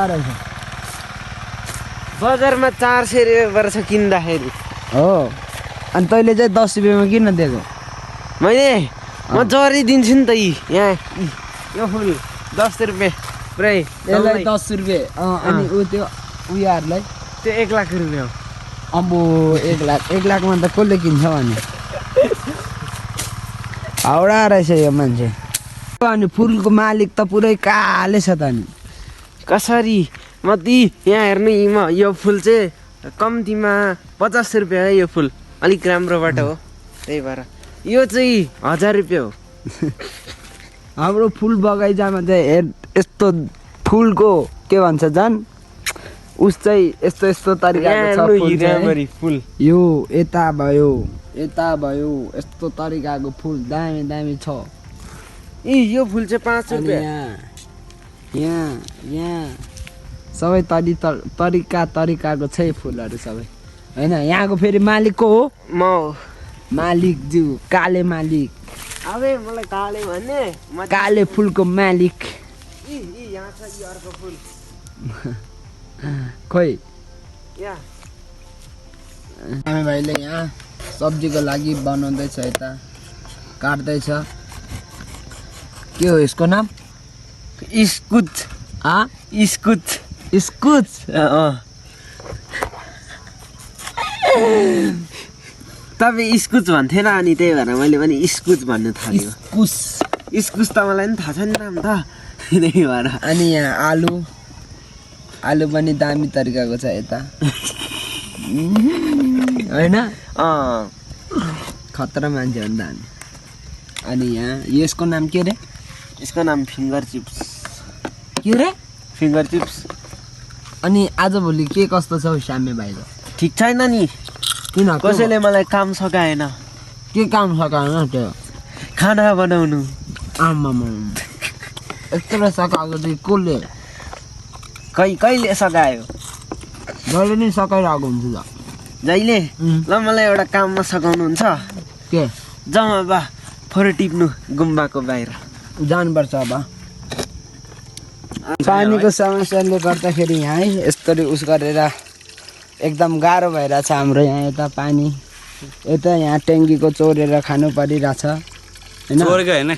हाउडा रहेछ बजारमा 400 रुपियाँ पर्छ किन्दाखेरि हो अनि तैँले चाहिँ 10 रुपियाँमा किन दिएको म जरी दिन्छु नि त यहाँ यो फुल 10 रुपियाँ पुरै यसलाई 10 रुपियाँ अनि ऊ त्यो उयोहरूलाई त्यो 1 लाख रुपियाँ हो अम्बो 1 लाखमा त कसले किन्छ भने हाउडा रहेछ यो मान्छे अनि फुलको मालिक त पुरै काले छ त नि कसरी यहाँ हेर्नु यो फुल चाहिँ कम्तीमा 50 रुपियाँ है यो फुल अलिक राम्रोबाट हो त्यही भएर यो चाहिँ 1000 रुपियाँ हो हाम्रो फुल बगैँचामा चाहिँ यस्तो फुलको के भन्छ जान उस चाहिँ यस्तो तरिकाको छ फुल यो यता भयो यस्तो तरिकाको फुल दामी छ यो फुल चाहिँ 5 रुपियाँ यहाँ सबै तरिकाको छ फुलहरू सबै होइन यहाँको फेरि मालिक को हो म हो मालिक ज्यू काले मालिक अबे मलाई काले भन्ने काले फुलको मालिक यहाँ छ यो अर्को फुल खोइ यहाँ हामी भाइले यहाँ सब्जीको लागि बनाउँदैछ यता काट्दैछ के हो यसको नाम इस्कुच इस्कुच तपाईँ इस्कुच भन्थेन अनि त्यही भएर मैले पनि इस्कुच भन्नु थाल्यो इस्कुच त मलाई पनि थाहा छ नि नाम त त्यही भएर अनि यहाँ आलु पनि दामी तरिकाको छ यता होइन खतरा मान्छे हो नि त हामी अनि यहाँ यसको नाम के रे यसको नाम फिङ्गर चिप्स के रे फिङ्गर चिप्स अनि आजभोलि के कस्तो छ श्यामे भाइ त ठिक छैन नि किन कसैले मलाई काम सघाएन के काम सघाएन त्यो खाना बनाउनु आमामा यत्रो सघाएको चाहिँ कसले कहिले सघायो जहिले नि सघाइरहेको हुन्छ त जहिले ल मलाई एउटा काममा सघाउनुहुन्छ के जमा बा फोटो टिप्नु गुम्बाको बाहिर जानुपर्छ अब पानीको समस्याले गर्दाखेरि यहाँ है यस्तरी उस गरेर एकदम गाह्रो भइरहेछ हाम्रो यहाँ यता पानी यता यहाँ ट्याङ्कीको चोरेर खानु परिरहेछ होइन